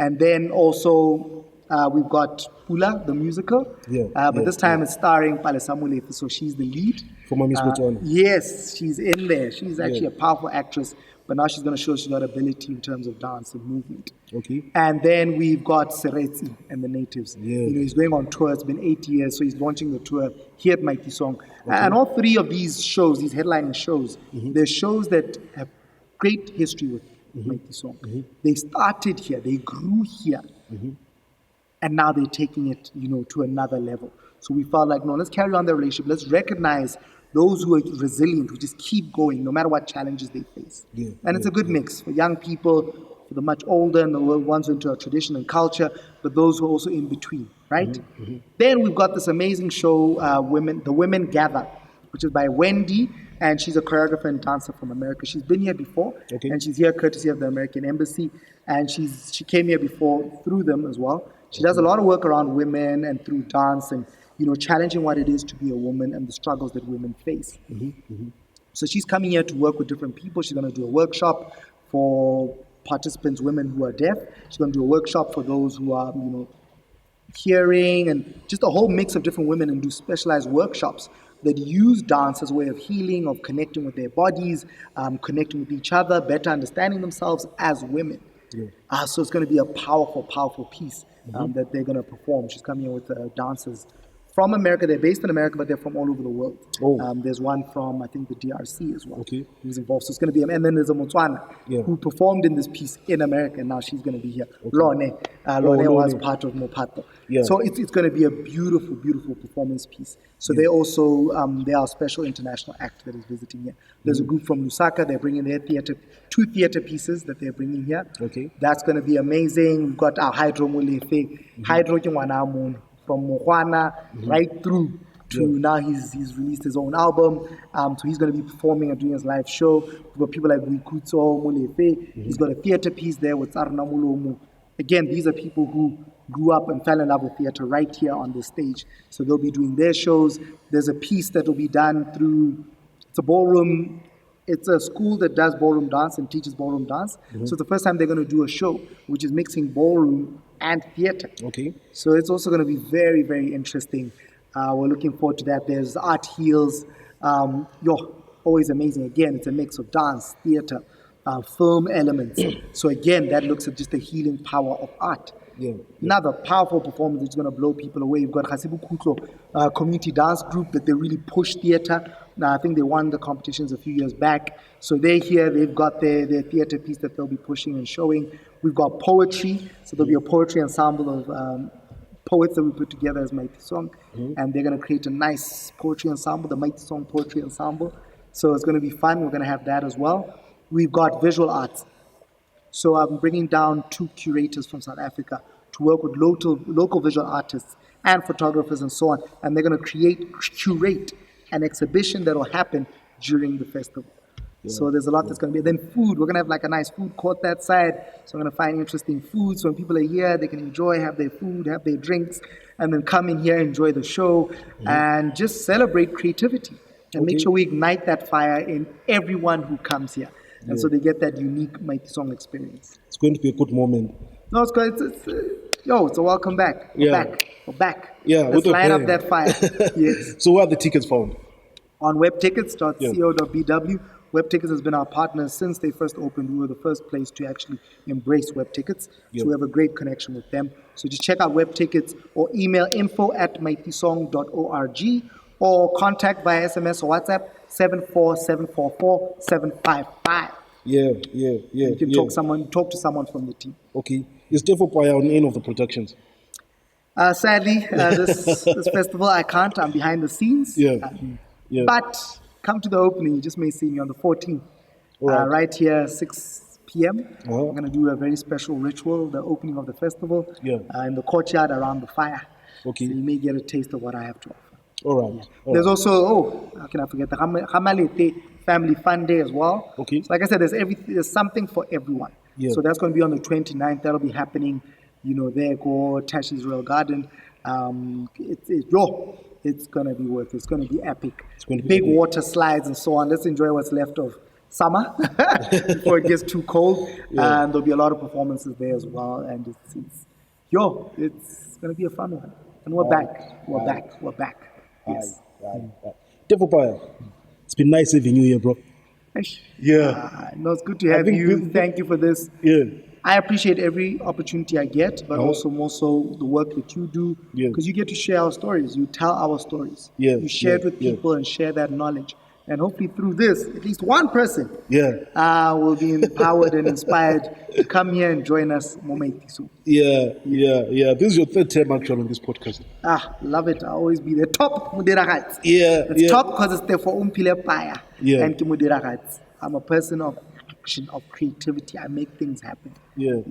And then also we've got Pula, the musical. But this time it's starring Palesa Molefe, so she's the lead. For Mami's Botswana. Yes, she's in there. She's actually a powerful actress, but now she's going to show she's got ability in terms of dance and movement. And then we've got Seretsi and the Natives. He's going on tour. It's been 8 years, so he's launching the tour here at Maitisong. And all three of these shows, these headlining shows, they're shows that have great history with Maitisong. They started here, they grew here, and now they're taking it, to another level. So we felt like, no, let's carry on the relationship. Let's recognize those who are resilient, who just keep going, no matter what challenges they face. And it's a good mix for young people, for the much older and the ones who are into our tradition and culture, but those who are also in between, right? Then we've got this amazing show, The Women Gather, which is by Wendy, and she's a choreographer and dancer from America. She's been here before, and she's here courtesy of the American Embassy, and she came here before through them as well. She does a lot of work around women and through dance and challenging what it is to be a woman and the struggles that women face. So she's coming here to work with different people. She's going to do a workshop for participants, women who are deaf. She's going to do a workshop for those who are, hearing, and just a whole mix of different women, and do specialized workshops that use dance as a way of healing, of connecting with their bodies, connecting with each other, better understanding themselves as women. So it's going to be a powerful, powerful piece that they're going to perform. She's coming here with dancers from America. They're based in America, but they're from all over the world. There's one from, I think, the DRC as well, who's involved. So it's going to be, and then there's a Motswana who performed in this piece in America, and now she's going to be here. Lone was part of Mopato. So it's going to be a beautiful, beautiful performance piece. So they also, they are a special international act that is visiting here. There's a group from Lusaka. They're bringing their two theater pieces that they're bringing here. That's going to be amazing. We've got our Hydro Molefe, Hydro Kingwanamun, from Morwa right through to now he's released his own album. So he's going to be performing and doing his live show. We've got people like Wikutso, Molefe. He's got a theater piece there with Tsarna Mulomu. Again, these are people who grew up and fell in love with theater right here on the stage. So they'll be doing their shows. There's a piece that will be done through, it's a ballroom. It's a school that does ballroom dance and teaches ballroom dance. So it's the first time they're going to do a show, which is mixing ballroom and theater. So it's also going to be very, very interesting. We're looking forward to that. There's art heels. Always amazing. Again, it's a mix of dance, theater, film elements. So again, that looks at just the healing power of art. Another powerful performance that's going to blow people away. You've got Hasibu Kutlo, community dance group that they really push theater. Now, I think they won the competitions a few years back. So they're here. They've got their theater piece that they'll be pushing and showing. We've got poetry. So there'll be a poetry ensemble of poets that we put together as Maitisong. And they're going to create a nice poetry ensemble, the Maitisong Poetry Ensemble. So it's going to be fun. We're going to have that as well. We've got visual arts. So I'm bringing down 2 curators from South Africa to work with local visual artists and photographers and so on. And they're going to curate an exhibition that will happen during the festival. So there's a lot that's going to be. Then food, we're going to have like a nice food court that side. So we're going to find interesting food. So when people are here, they can enjoy, have their food, have their drinks, and then come in here, enjoy the show, and just celebrate creativity. And make sure we ignite that fire in everyone who comes here. And so they get that unique Maitisong experience. It's going to be a good moment. No, it's good. It's a welcome back. We're back. Yeah, let's with a light up bang. that fire. Yes. So where are the tickets found? On webtickets.co.bw. WebTickets has been our partner since they first opened. We were the first place to actually embrace WebTickets. So we have a great connection with them. So just check out WebTickets or email info@maitisong.org or contact via SMS or WhatsApp 74744 Yeah. You can talk to someone from the team. Okay. Is Tefo Paya on any of the productions? Sadly, this festival I can't. I'm behind the scenes. But come to the opening. You just may see me on the 14th. Right here, 6 p.m. I'm going to do a very special ritual, the opening of the festival, in the courtyard around the fire. Okay. So you may get a taste of what I have to offer. All right. There's also, how can I forget, the Hamalete Family Fun Day as well. Okay. So like I said, there's something for everyone. So that's going to be on the 29th. That'll be happening, there, go Tashi's Royal Garden. It's going to be worth it. It's going to be epic. It's going to be big water slides and so on. Let's enjoy what's left of summer before it gets too cold. And there'll be a lot of performances there as well. And it's going to be a fun one. And we're back. We're back. Yes. Tefo Paya, it's been nice having you here, bro. No, it's good to have you. Thank you for this. I appreciate every opportunity I get, but also more so the work that you do, because you get to share our stories. You tell our stories. You share it with people and share that knowledge. And hopefully through this, at least one person will be empowered and inspired to come here and join us. Maitisong. This is your third time actually on this podcast. Love it. I'll always be the top Mudiragats. It's top because it's Tefo Paya and Mudiragats. I'm a person of action, of creativity. I make things happen. No,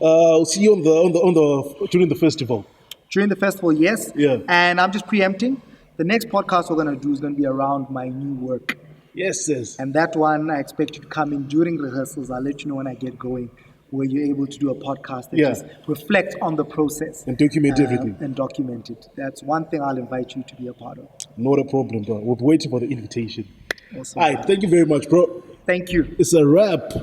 I'll see you on the during the festival. During the festival, yes. And I'm just preempting. The next podcast we're going to do is going to be around my new work. Yes. And that one, I expect you to come in during rehearsals. I'll let you know when I get going, where you're able to do a podcast that just reflects on the process. And document everything. And document it. That's one thing I'll invite you to be a part of. Not a problem, bro. We're waiting for the invitation. Awesome. All right, thank you very much, bro. Thank you. It's a wrap.